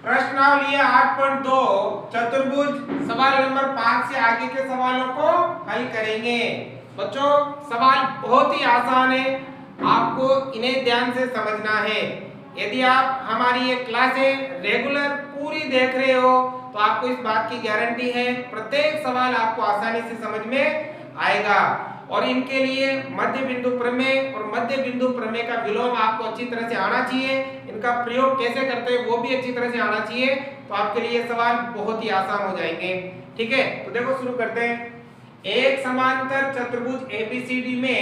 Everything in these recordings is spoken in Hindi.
प्रश्नावली 8.2 चतुर्भुज सवाल नंबर 5 से आगे के सवालों को हल करेंगे। बच्चों सवाल बहुत ही आसान है, आपको इन्हें ध्यान से समझना है। यदि आप हमारी ये क्लासें रेगुलर पूरी देख रहे हो तो आपको इस बात की गारंटी है प्रत्येक सवाल आपको आसानी से समझ में आएगा। और इनके लिए मध्य बिंदु प्रमेय और मध्य बिंदु प्रमेय का विलोम आपको अच्छी तरह से आना चाहिए। इनका प्रयोग कैसे करते हैं वो भी अच्छी तरह से आना चाहिए, तो आपके लिए सवाल बहुत ही आसान हो जाएंगे। ठीक है, तो देखो शुरू करते हैं। एक समांतर चतुर्भुज एबीसीडी में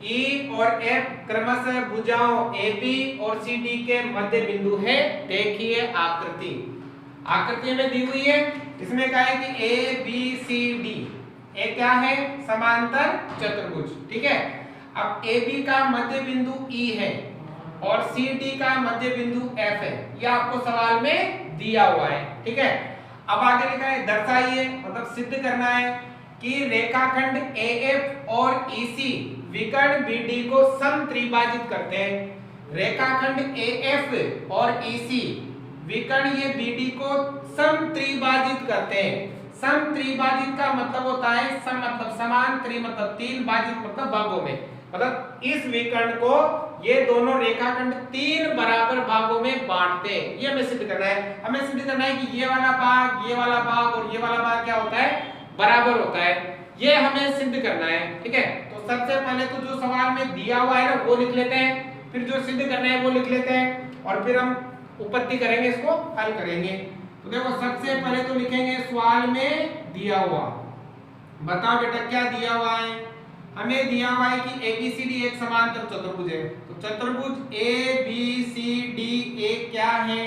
ई और एफ क्रमशः भुजाओं AB और CD के मध्य बिंदु है। देखिए आकृति, आकृति में दी हुई है, इसमें कहा है कि ABCD एक क्या है, समांतर चतुर्भुज। ठीक है, अब AB का मध्य बिंदु E है और CD का मध्य बिंदु F है, यह आपको सवाल में दिया हुआ है। ठीक है, अब आगे लिखा है दर्शाइए, मतलब सिद्ध करना है कि रेखाखंड AF और EC विकर्ण BD को समत्रिभाजित करते हैं। रेखाखंड AF और EC विकर्ण ये BD को समत्रिभाजित करते हैं। समत्रिभाजित का मतलब होता है सम मतलब समान, त्रि मतलब तीन, भाजित मतलब भागों में, मतलब इस विकर्ण को ये दोनों रेखाखंड तीन बराबर भागों में बांटते हैं। ये हमें सिद्ध करना है। हमें सिद्ध करना है कि ये वाला भाग, ये वाला भाग और ये वाला भाग क्या होता है, बराबर होता है। ये हमें सिद्ध करना है। ठीक है, तो सबसे पहले तो जो सवाल में दिया हुआ है ना वो लिख लेते हैं, फिर जो सिद्ध करना है वो लिख लेते हैं और फिर हम उपपत्ति करेंगे, इसको हल करेंगे। तो देखो सबसे पहले तो लिखेंगे सवाल में दिया हुआ। बताओ बेटा क्या दिया हुआ है, हमें दिया हुआ है कि ABCD एक समांतर चतुर्भुज है। तो चतुर्भुज ABCD एक क्या है,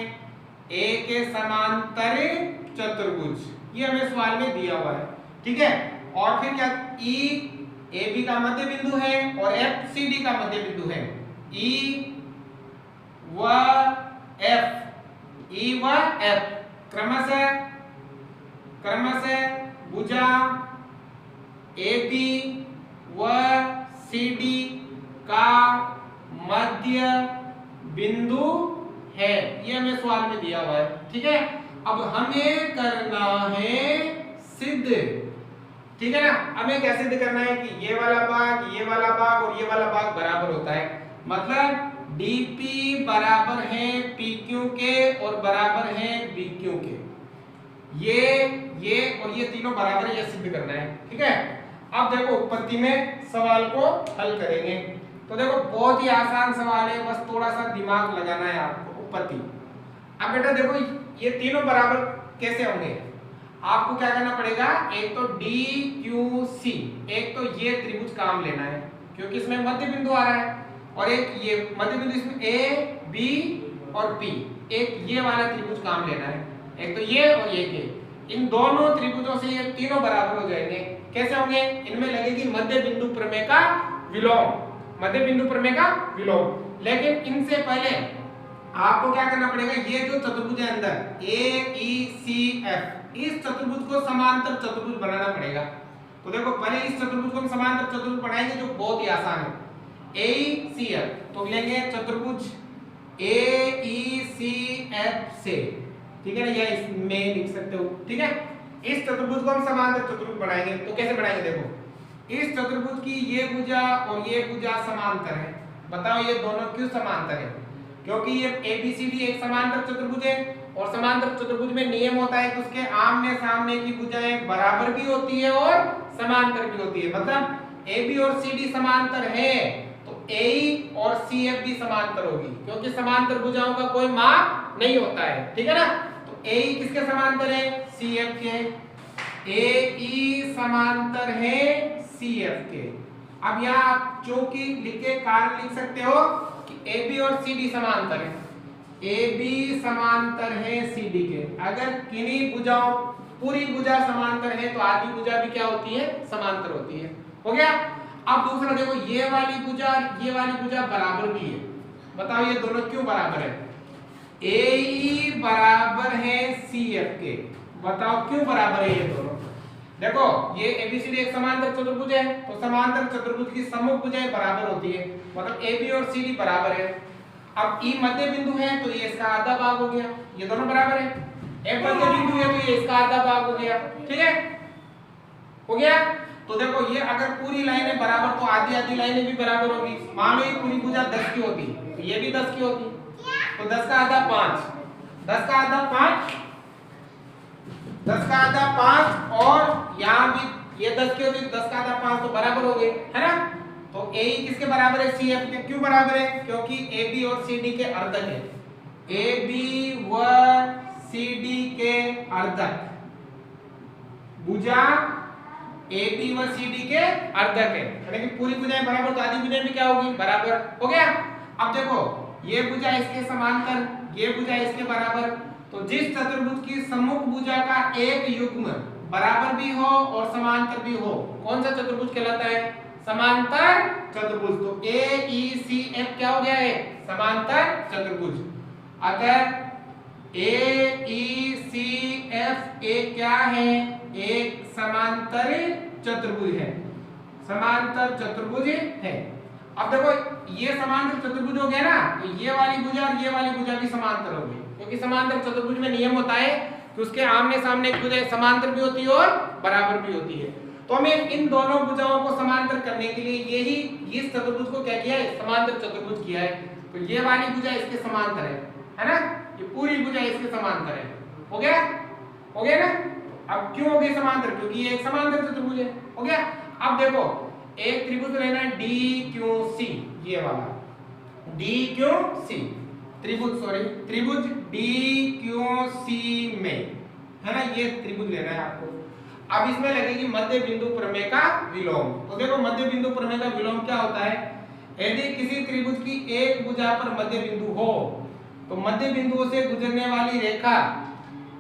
A के समांतर चतुर्भुज, ये हमें सवाल में दिया हुआ है। ठीक है, और फिर क्या, E AB का मध्य बिंदु है और F CD का मध्य बिंदु है। E व F क्रमशः भुजा AB व CD का मध्य बिंदु है, ये हमें सवाल में दिया हुआ है। ठीक है, अब हमें करना है सिद्ध। ठीक है ना, हमें क्या सिद्ध करना है कि ये वाला भाग, ये वाला भाग और ये वाला भाग बराबर होता है, मतलब DP बराबर है PQ के और बराबर है BQ के। ये और ये तीनों बराबर है, ये सिद्ध करना है। ठीक है, अब देखो उत्पत्ति में सवाल को हल करेंगे। तो देखो बहुत ही आसान सवाल है, बस थोड़ा सा दिमाग लगाना है आपको। उत्पत्ति, अब बेटा देखो ये तीनों बराबर कैसे होंगे, आपको क्या करना पड़ेगा, एक तो DQC, एक तो ये त्रिभुज काम लेना है क्योंकि इसमें मध्य बिंदु आ रहा है, और एक ये मध्य बिंदु इसमें A B और P, एक ये वाला त्रिभुज काम लेना है, एक तो ये और ये के। इन दोनों त्रिभुजों से ये तीनों बराबर हो जाएंगे। कैसे होंगे, इनमें लगेगी मध्य बिंदु प्रमेय का विलोम, मध्य बिंदु प्रमेय का विलोम। लेकिन इनसे पहले आपको क्या करना पड़ेगा, ये जो चतुर्भुज है अंदर AECF, इस चतुर्भुज को समांतर चतुर्भुज बनाना पड़ेगा। तो देखो पहले इस चतुर्भुज को हम समांतर चतुर्भुज बनाएंगे जो बहुत ही आसान है, AECF। तो लेंगे चतुर्भुज AECF से, ठीक है ना, या इसमें लिख सकते हो। ठीक है, इस चतुर्भुज को हम समांतर चतुर्भुज बनाएंगे। तो कैसे बनाएंगे, देखो इस चतुर्भुज की ये भुजा और ये भुजा समांतर है। बताओ ये दोनों क्यों समांतर है, क्योंकि ये ABCD एक समांतर चतुर्भुज है और समांतर चतुर्भुज में नियम होता है कि उसके आमने सामने की भुजाएं बराबर भी होती है और समांतर भी होती है। मतलब AB और CD समांतर है तो AE और CF भी समांतर होगी, क्योंकि समांतर भुजाओं का कोई माप नहीं होता है। ठीक है ना, तो AE किसके समांतर है, CF के। AE समांतर है CF के। अब यहाँ आप चौकी लिख के कारण लिख सकते हो कि AB और CD समांतर है, AB समांतर है CD के। अगर किन्हीं भुजाओं, पूरी भुजा समांतर है तो आधी भुजा भी क्या होती है, समांतर होती है। हो गया। अब दूसरा देखो, ये वाली भुजा ये वाली भुजा बराबर भी है। बताओ ये दोनों क्यों बराबर है, AE बराबर है CF के। बताओ क्यों बराबर है ये दोनों। देखो ये ABCD एक समांतर चतुर्भुज है, तो समांतर चतुर्भुज की सम्मुख भुजाएं बराबर होती है, मतलब AB और CD बराबर है। अब ई मध्य बिंदु है तो ये इसका आधा भाग हो गया, ये दोनों बराबर है। एफ मध्य बिंदु है तो ये इसका आधा भाग हो गया, ठीक है, हो गया। तो देखो ये अगर पूरी लाइनें बराबर तो आधी आधी लाइनें भी बराबर होगी। मान लो ये पूरी भुजा 10 की होती तो ये भी 10 की होती, तो 10 का आधा 5, 10 का आधा 5, 10 का आधा 5 और यहाँ भी ये 10 की होती तो 10 का आधा 5 तो बराबर हो गए, है ना। तो ए किसके बराबर है, सी एफ के। क्यों बराबर है, क्योंकि ए बी और सी डी के अर्धक है। ए बी व सी डी के अर्धक, भुजा ए बी व सी डी के अर्धक है, यानी कि पूरी भुजाएं बराबर तो आधी भुजाएं भी क्या होगी, बराबर, हो गया। अब देखो ये भुजा इसके समांतर, ये भुजा इसके बराबर, तो जिस चतुर्भुज की सम्मुख भुजा का एक युग्म बराबर भी हो और समांतर भी हो, कौन सा चतुर्भुज कहलाता है, समांतर चतुर्भुज। तो ए ई सी एफ क्या हो गया है, समांतर चतुर्भुज। अगर ए ई सी एफ एक क्या है, एक समांतर चतुर्भुज है, समांतर चतुर्भुज है। अब देखो ये समांतर चतुर्भुज हो गया ना, तो ये वाली भुजा और ये वाली भुजा भी समांतर हो गई, क्योंकि समांतर चतुर्भुज में नियम होता है कि उसके आमने सामने एक भुजा समांतर भी होती है और बराबर भी होती है। तो हमें इन दोनों भुजाओं को समांतर करने के लिए यही इस चतुर्भुज को क्या किया है, समांतर चतुर्भुज किया है। तो ये वाली भुजा इसके समांतर है ना, ये पूरी भुजा इसके समांतर है, हो गया, हो गया ना। अब क्यों हो गई समांतर, क्योंकि ये एक समांतर चतुर्भुज है, हो गया। अब देखो एक त्रिभुज लेना है डी क्यू सी, ये वाला डी क्यू सी त्रिभुज, सॉरी त्रिभुज डी क्यू सी में, है ना, ये त्रिभुज लेना है आपको। अब इसमें लगेगी मध्य बिंदु प्रमेय का विलोम। तो देखो मध्य बिंदु प्रमेय का विलोम क्या होता है, यदि किसी त्रिभुज की एक भुजा पर मध्य बिंदु हो तो मध्य बिंदुओं से गुजरने वाली रेखा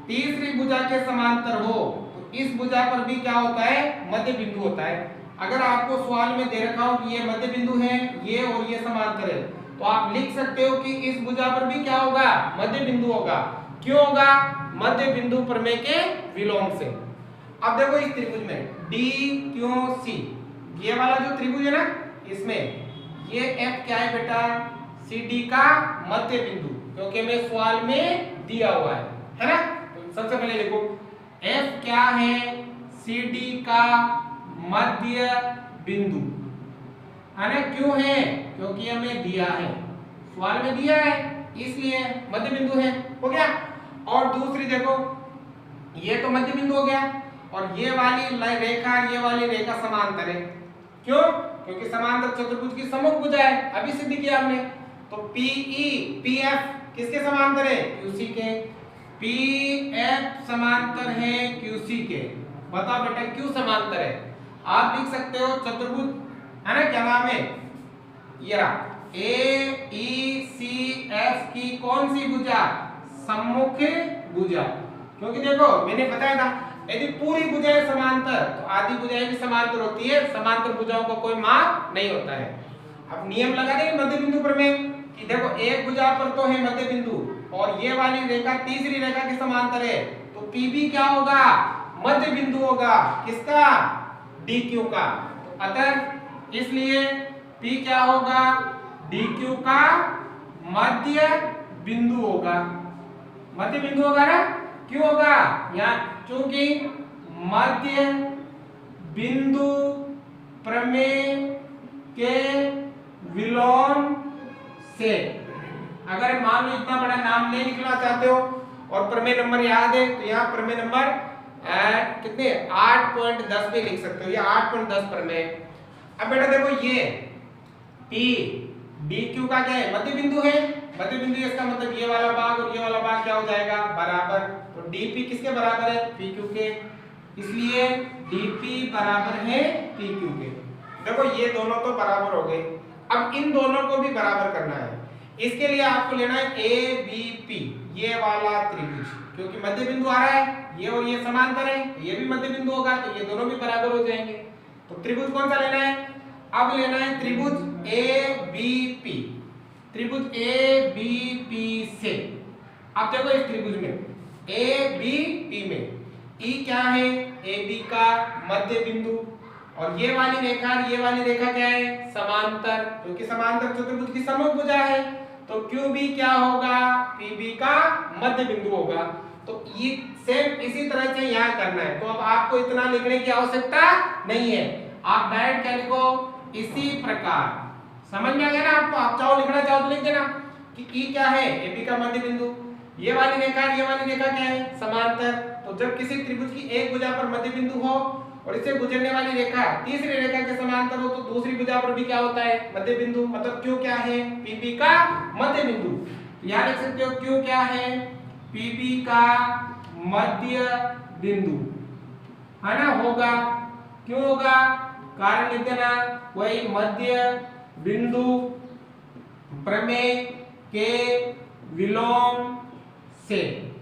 तीसरी भुजा के समांतर हो तो इस भुजा पर भी क्या होता है, मध्य बिंदु होता है। अगर आपको सवाल में दे रखा हो कि ये मध्य बिंदु है, ये और ये समांतर है, तो आप लिख सकते हो कि इस भुजा पर भी क्या होगा, मध्य बिंदु होगा। क्यों होगा, मध्य बिंदु प्रमेय के विलोम से। अब देखो इस त्रिभुज में डी क्यू सी, ये वाला जो त्रिभुज है ना, इसमें ये एफ क्या है बेटा, सी डी का मध्य बिंदु, क्योंकि हमें सवाल में दिया हुआ है ना। तो सबसे पहले देखो एफ क्या है, सी डी का मध्य बिंदु, है ना। क्यों है, क्योंकि हमें दिया है, सवाल में दिया है इसलिए मध्य बिंदु है, हो गया। और दूसरी देखो ये तो मध्य बिंदु हो गया, और ये वाली रेखा ये वाली रेखा समांतर है। क्यों, क्योंकि समांतर चतुर्भुज की सम्मुख भुजा है, अभी सिद्ध किया हमने। तो पीई पीएफ किसके समांतर है, क्यूसी के। पीएफ समांतर है क्यूसी के। बताओ बेटा क्यों समांतर है, आप लिख सकते हो चतुर्भुज, है ना, क्या नाम है, ये रहा ए ई सी एफ की कौन सी भुजा, सम्मुख भुजा। क्योंकि देखो मैंने बताया था यदि पूरी भुजाएं समांतर तो आधी भुजाएं भी समांतर होती है, समांतर भुजाओं का कोई माप नहीं होता है। अब नियम लगा देंगे मध्य बिंदु प्रमेय कि देखो एक भुजा पर तो है मध्य बिंदु और ये वाली रेखा तीसरी रेखा के समांतर है, तो पी भी क्या होगा, मध्य बिंदु होगा, किसका, डी क्यू का। अतः इसलिए पी क्या होगा, डी क्यू का मध्य बिंदु होगा, मध्य बिंदु होगा ना। क्यों होगा, यहाँ क्योंकि मध्य बिंदु प्रमेय के विलोम से। अगर मान लो इतना बड़ा नाम नहीं लिखना चाहते हो और प्रमेय नंबर याद है तो यहाँ प्रमेय नंबर कितने 8.10 पे लिख सकते हो, ये 8.10 प्रमेय। अब बेटा देखो ये P डी क्यू का क्या है, मध्य बिंदु है, मध्य बिंदु इसका मतलब ये वाला भाग और ये वाला भाग क्या हो जाएगा, बराबर। तो डीपी किसके बराबर है, पी क्यू के, इसलिए डीपी बराबर है पी क्यू के। देखो ये दोनों तो बराबर हो गए, अब इन दोनों को भी बराबर करना है। इसके लिए आपको लेना है ए बी पी, ये वाला त्रिभुज, क्योंकि मध्य बिंदु आ रहा है, ये और ये समांतर है, ये भी मध्य बिंदु होगा तो ये दोनों भी बराबर हो जाएंगे। तो त्रिभुज कौन सा लेना है, अब लेना है त्रिभुज ए बी पी, त्रिभुज ए बी पी से। अब देखो इस त्रिभुज में ए बी पी में ई क्या है, ए बी का मध्य बिंदु, और ये वाली रेखा क्या है, समांतर, क्योंकि समांतर चतुर्भुज की सम्मुख भुजा है। तो क्यू बी क्या होगा, पी बी का मध्य बिंदु होगा। तो ये सेम इसी तरह से यहाँ करना है। तो अब आपको इतना लिखने की आवश्यकता नहीं है, आप डायरेक्ट क्या लिखो, इसी प्रकार। समझ में आ गया ना आपको? आप चाहो लिखना चाहो तो लिख देना कि ई क्या है, एबी का मध्य बिंदु। ये वाली रेखा क्या है, समांतर। तो जब किसी त्रिभुज की एक भुजा पर मध्य बिंदु हो और इससे गुजरने वाली रेखा तीसरी रेखा के समांतर हो, तो दूसरी भुजा पर भी क्या होता है, मध्य बिंदु। मतलब क्यू क्या है, पीबी का मध्य बिंदु। तो यहाँ लिख सकते हो क्यू क्या है, पीबी का मध्य बिंदु, है ना, होगा। क्यों होगा, कारण लिख देना, वही मध्य बिंदु प्रमेय के विलोम से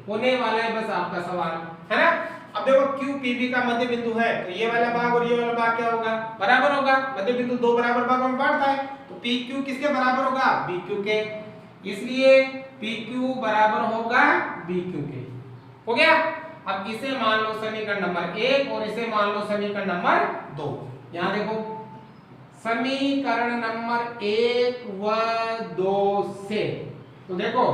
होने वाला है, बस आपका सवाल, है ना। अब देखो क्यू पीबी का मध्य बिंदु है, तो ये वाला भाग और ये वाला भाग क्या होगा, बराबर होगा। मध्य बिंदु दो बराबर भागों में बांटता है, तो पी क्यू किसके बराबर होगा, बी क्यू के। इसलिए पी क्यू बराबर होगा बी क्यू के। हो गया। अब इसे मान लो समीकरण नंबर 1 और इसे मान लो समीकरण नंबर 2। यहां देखो समीकरण नंबर 1 व 2 से, तो देखो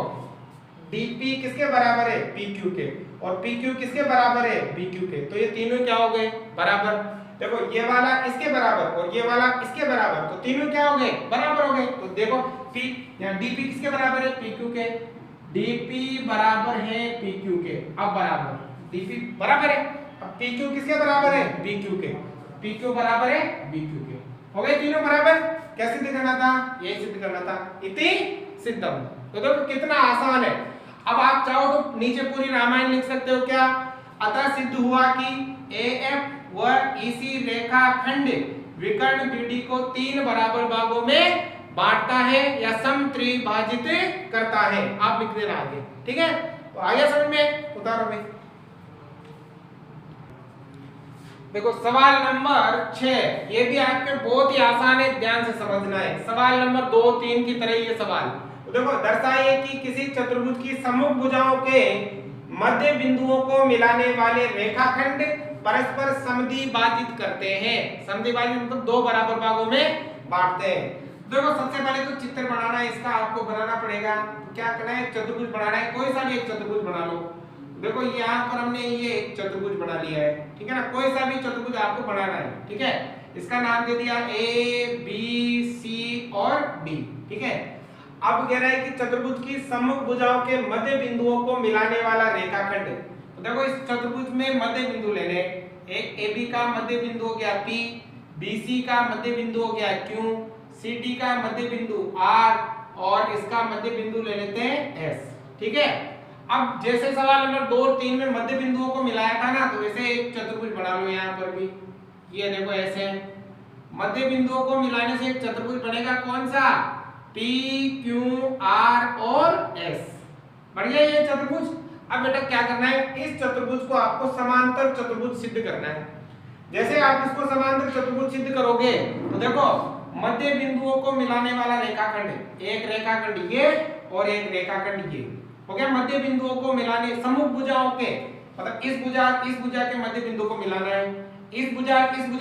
dp किसके बराबर है, pq के, और pq किसके बराबर है, bq के। तो ये तीनों क्या हो गए, बराबर। देखो ये वाला इसके बराबर और ये वाला इसके बराबर, तो तीनों क्या हो गए, बराबर हो गए। तो देखो p यहाँ dp किसके बराबर है, pq के। dp बराबर है pq के। अब बराबर dp बराबर है, अब pq किसके बराबर है, bq के। pq बराबर है bq के। हो गए तीनों बराबर। क्या सिद्ध करना था, ये सिद्ध करना था, इति सिद्धम। तो देखो कितना आसान है। अब आप चाहो तो नीचे पूरी रामायण लिख सकते हो, क्या, अतः सिद्ध हुआ कि AF व EC रेखाखंड विकर्ण BD को 3 बराबर भागों में बांटता है या समत्रिभाजित करता है। आप लिख देना आगे, ठीक है। तो आगे समझ में, उतारो भाई। देखो सवाल नंबर 6, ये भी आपके बहुत ही आसान है, ध्यान से समझना है। सवाल नंबर 2, 3 की तरह ये सवाल। तो देखो दर्शाइए कि किसी चतुर्भुज की सम्मुख भुजाओं के मध्य बिंदुओं को मिलाने वाले रेखाखंड परस्पर समद्विभाजित करते हैं। समद्विभाजित मतलब 2 बराबर भागों में बांटते हैं। देखो सबसे पहले तो चित्र बनाना है, इसका आपको बनाना पड़ेगा। क्या करना है, चतुर्भुज बनाना है, कोई सा भी एक चतुर्भुज बना लो। देखो यहाँ पर हमने ये एक चतुर्भुज बना लिया है, ठीक है ना। कोई सा भी चतुर्भुज आपको बनाना है, ठीक है। इसका नाम दे दिया A B C और D, ठीक है। अब कह रहा है कि चतुर्भुज की सम्मुख भुजाओं के मध्य बिंदुओं को मिलाने वाला रेखाखंड। तो देखो इस चतुर्भुज में मध्य बिंदु लेने, एक AB का मध्य बिंदु हो गया P, BC का मध्य बिंदु हो गया Q, CD का मध्य बिंदु R और इसका मध्य बिंदु ले लेते हैं S, ठीक है। अब जैसे सवाल नंबर 2 और 3 में मध्य बिंदुओं को मिलाया था ना, तो वैसे एक चतुर्भुज बना लो यहाँ पर भी। ये देखो ऐसे मध्य बिंदुओं को मिलाने से एक चतुर्भुज बनेगा, कौन सा, P Q R और S। बढ़ गया ये चतुर्भुज। अब बेटा क्या करना है, इस चतुर्भुज को आपको समांतर चतुर्भुज सिद्ध करना है। जैसे आप इसको समांतर चतुर्भुज सिद्ध करोगे, तो देखो मध्य बिंदुओं को मिलाने वाला रेखाखंड, एक रेखाखंड ये और एक रेखाखंड ये हो गया। मध्य बिंदुओं को मिलाने, सम्मुख भुजाओं के, मतलब इस भुजा के मध्य बिंदु को मिलाना है, इस भुजा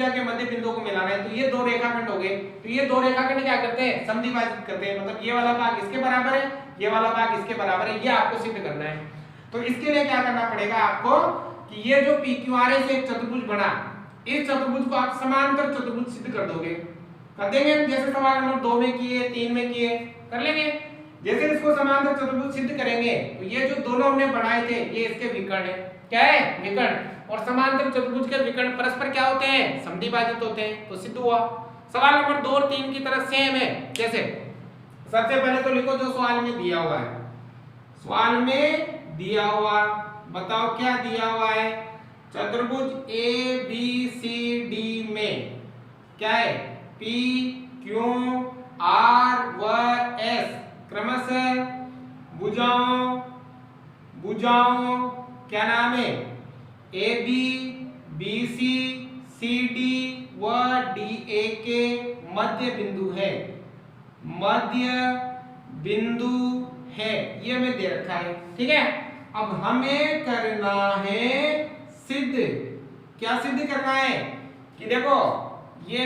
के मध्य बिंदु को मिलाना है। तो ये 2 रेखाखंड हो गए। तो ये 2 रेखाखंड क्या करते हैं, समद्विभाजित करते हैं। मतलब ये वाला भाग इसके बराबर है, ये वाला भाग इसके बराबर है। ये आपको सिद्ध करना है। तो इसके लिए क्या करना पड़ेगा आपको, कि ये जो PQRS से एक चतुर्भुज बना, इस चतुर्भुज को आप समांतर चतुर्भुज सिद्ध कर दोगे। कर देंगे, जैसे सवाल नंबर 2 में किए, 3 में किए, कर लेंगे। जैसे इसको समांतर चतुर्भुज सिद्ध करेंगे, तो ये जो दोनों हमने बनाए थे, ये इसके विकर्ण है। क्या है, विकर्ण। और समांतर चतुर्भुज के विकर्ण परस्पर क्या होते हैं, समद्विभाजित होते हैं। तो सिद्ध हुआ। सवाल नंबर 2 और 3 की तरह सेम है। कैसे, सबसे पहले तो लिखो जो सवाल में दिया हुआ है। सवाल में दिया हुआ, बताओ क्या दिया हुआ है, चतुर्भुज ABCD में क्या है, P Q R व S क्रमशः भुजाओं क्या नाम है, AB BC CD व DA के मध्य बिंदु है, ये हमें दे रखा है, ठीक है। अब हमें करना है सिद्ध। क्या सिद्ध करना है, कि देखो ये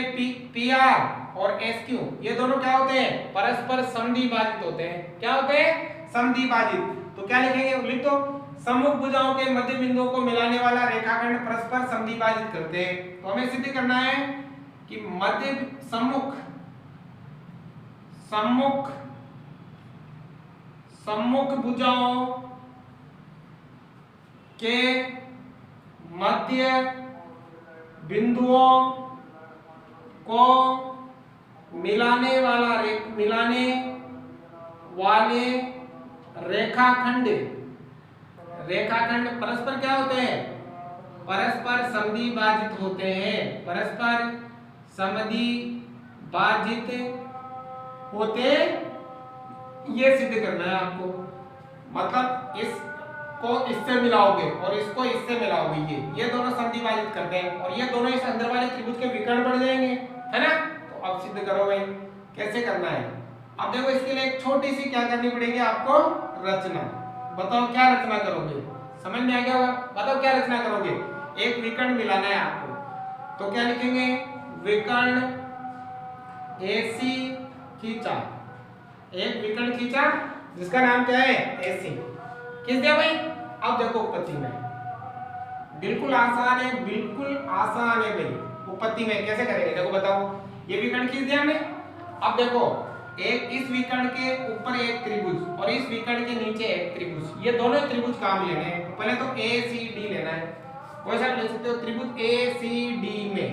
PR और SQ ये दोनों क्या होते हैं? परस्पर समद्विभाजित होते हैं। क्या होते हैं? समद्विभाजित। तो क्या लिखेंगे? लिख दो, सम्मुख भुजाओं के मध्य बिंदुओं को मिलाने वाला रेखाखंड परस्पर समद्विभाजित करते हैं। तो हमें सिद्ध करना है कि मध्य सम्मुख सम्मुख सम्मुख भुजाओं के मध्य बिंदुओं को मिलाने वाले रेखाखंड परस्पर क्या होते हैं? परस्पर समद्विभाजित होते हैं। परस्पर समद्विभाजित होते, ये सिद्ध करना है आपको। मतलब इसको इससे मिलाओगे और इसको इससे मिलाओगे, ये दोनों समद्विभाजित करते हैं और ये दोनों इस अंदर वाले त्रिभुज के विकर्ण बन जाएंगे, है ना? तो अब सिद्ध करो भाई, कैसे करना है? अब देखो इसके लिए एक छोटी सी क्या करनी पड़ेगी आपको? रचना। बताओ क्या रचना करोगे? समझ में आ गया होगा? बताओ क्या रचना करोगे? एक विकर्ण मिलाना है आपको, तो क्या लिखेंगे? विकर्ण AC खींचा, एक विकर्ण खींचा जिसका नाम क्या है? AC। किस दिया भाई? अब देखो उपपत्ति में बिल्कुल आसान है, बिल्कुल आसान है भाई। उपपत्ति में कैसे करेंगे? देखो बताओ, ये विकर्ण खींच दिया हमने। अब देखो, एक इस विकर्ण के ऊपर एक त्रिभुज और इस विकर्ण के नीचे एक त्रिभुज, ये दोनों त्रिभुज काम लेने हैं। पहले तो ACD लेना है, कोई सा ले सकते हो त्रिभुज ACD में।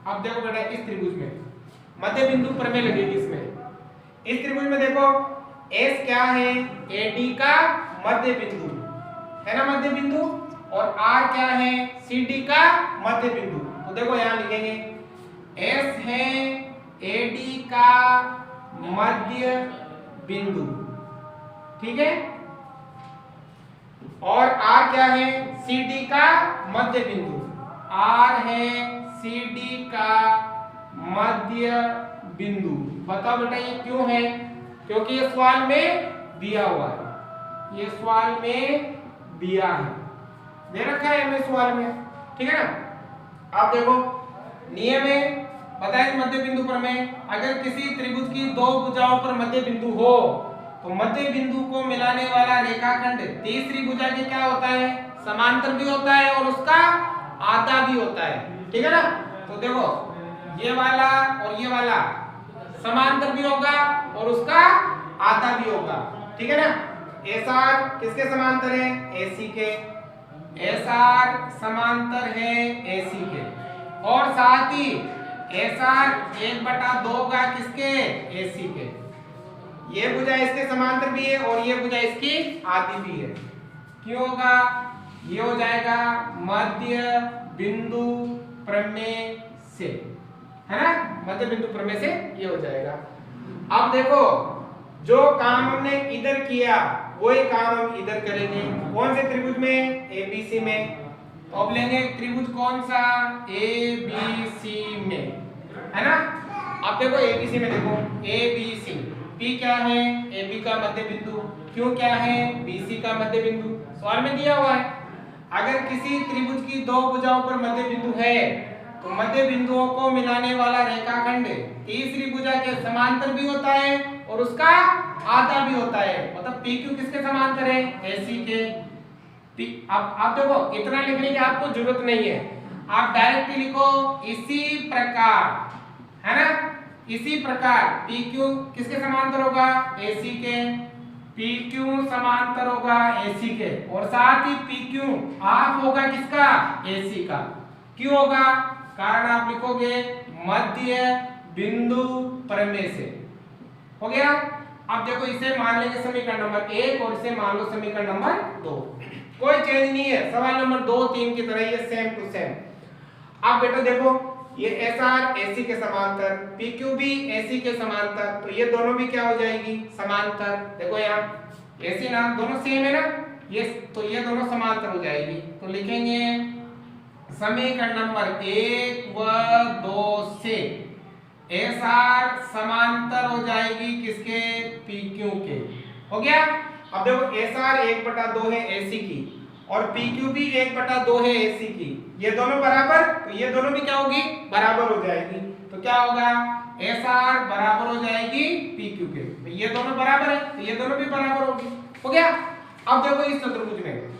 अब देखो बेटा, इस त्रिभुज में मध्य बिंदु प्रमेय लगेगी इसमें। इस त्रिभुज में देखो S क्या है? AD का मध्य बिंदु है ना, मध्य बिंदु, और R क्या है? CD का मध्य बिंदु। तो देखो यहां लिखेंगे S है AD का मध्य बिंदु, ठीक है, और R क्या है? CD का मध्य बिंदु। R है CD का मध्य बिंदु। बताओ बेटा ये क्यों है? क्योंकि ये सवाल में दिया हुआ है, ये सवाल में दिया है, दे रखा है हमें सवाल में, ठीक है ना? आप देखो नियम है, बताए मध्य बिंदु प्रमेय। अगर किसी त्रिभुज की दो भुजाओं पर मध्य बिंदु हो तो मध्य बिंदु को मिलाने वाला रेखाखंड तीसरी भुजा के क्या होता है? समांतर भी होता है और उसका आधा भी होता है, ठीक है ना? तो देखो ये वाला और ये वाला समांतर भी होगा और उसका आधा भी होगा, ठीक है ना? SR किसके समांतर है? AC के। SR समांतर है AC के, और साथ ही SR 1/2 का किसके? AC के। ये भुजा इसके समांतर भी है और ये भुजा इसकी आधी भी है। क्यों होगा? ये हो जाएगा मध्य बिंदु प्रमेय से, है ना? मध्य बिंदु प्रमेय से ये हो जाएगा। अब देखो जो काम हमने इधर किया वही काम हम इधर करेंगे। कौन से त्रिभुज में? ABC में। तो अब लेंगे त्रिभुज कौन सा? ABC में, है ना? अब देखो ABC में देखो ABC, P क्या है? AB का मध्य बिंदु, Q क्या है? BC का मध्य बिंदु। सवाल में दिया हुआ है अगर किसी त्रिभुज की दो भुजाओं पर मध्य बिंदु है तो मध्य बिंदुओं को मिलाने वाला रेखाखंड तीसरी भुजा के समांतर भी होता है और उसका आधा भी होता है। मतलब PQ किसके समांतर है? AC के। अब आप देखो इतना लिखने की आपको जरूरत नहीं है, आप डायरेक्टली लिखो इसी प्रकार, है ना? इसी प्रकार PQ किसके समांतर होगा? AC के। PQ समांतर होगा AC के, और साथ ही PQ हाफ होगा किसका? AC का। क्यों होगा? कारण आप लिखोगे मध्य बिंदु प्रमेय से। हो गया? अब देखो इसे मान लेंगे समीकरण नंबर 1 और इसे मान लो समीकरण नंबर 2। कोई चेंज नहीं है, सवाल नंबर 2 3 की तरह ये सेम टू सेम। अब बेटा देखो ये SR AC के समांतर, PQ भी AC के समांतर, तो ये दोनों भी क्या हो जाएगी? समांतर। देखो यहाँ AC ना दोनों सेम है ना, ये तो ये दोनों समांतर हो जाएगी। तो लिखेंगे समीकरण नंबर 1 व 2 से SR समांतर हो जाएगी किसके? PQ के। हो गया? अब देखो SR 1/2 है AC की और PQ भी 1/2 है AC की, ये दोनों बराबर, तो ये दोनों भी क्या होगी? बराबर हो जाएगी। तो क्या होगा? SR बराबर हो जाएगी PQ के। तो ये दोनों बराबर है तो ये दोनों भी बराबर होगी। हो गया। अब देखो इस चतुर्भुज में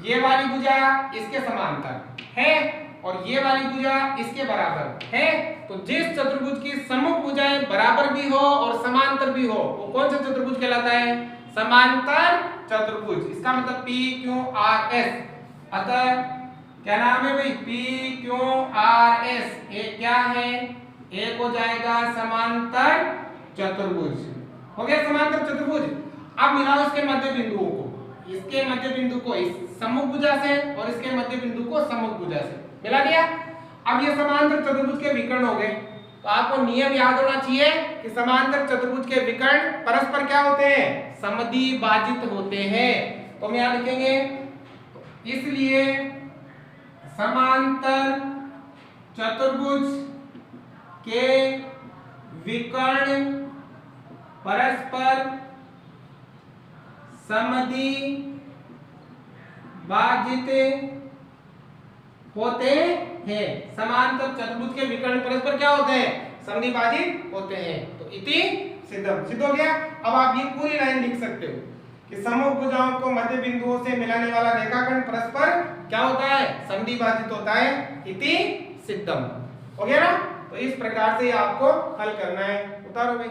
ये वाली भुजा इसके समांतर है और ये वाली भुजा इसके बराबर है। तो जिस चतुर्भुज की सम्मुख भुजाएं बराबर भी हो और समांतर भी हो वो कौन सा चतुर्भुज कहलाता है? समांतर चतुर्भुज। इसका मतलब PQRS। अतः क्या नाम है भाई? PQRS। एक क्या है? एक हो जाएगा समांतर चतुर्भुज। हो गया समांतर चतुर्भुज। अब मिलाओ इसके मध्य बिंदुओं को, इसके मध्य बिंदु को इस सम्मुख भुजा से और इसके मध्य बिंदु को सम्मुख भुजा से मिला दिया। अब ये समांतर चतुर्भुज के विकर्ण हो गए। तो आपको नियम याद होना चाहिए कि समांतर चतुर्भुज के विकर्ण परस्पर क्या होते हैं? समद्विभाजित होते हैं। तो हम यहां लिखेंगे इसलिए समांतर चतुर्भुज के विकर्ण परस्पर समद्विभाजित होते हैं। समांतर चतुर्भुज के विकर्ण परस्पर क्या होते हैं? समद्विभाजित होते हैं। तो इति सिद्धम। सिद्ध हो गया। अब आप ये पूरी लाइन लिख सकते हो कि समूह भुजाओं को मध्य बिंदुओं से मिलाने वाला रेखाखंड परस्पर क्या होता है? समद्विभाजित होता है। इति सिद्धम। हो गया ना? तो इस प्रकार से आपको हल करना है। उतारो भाई।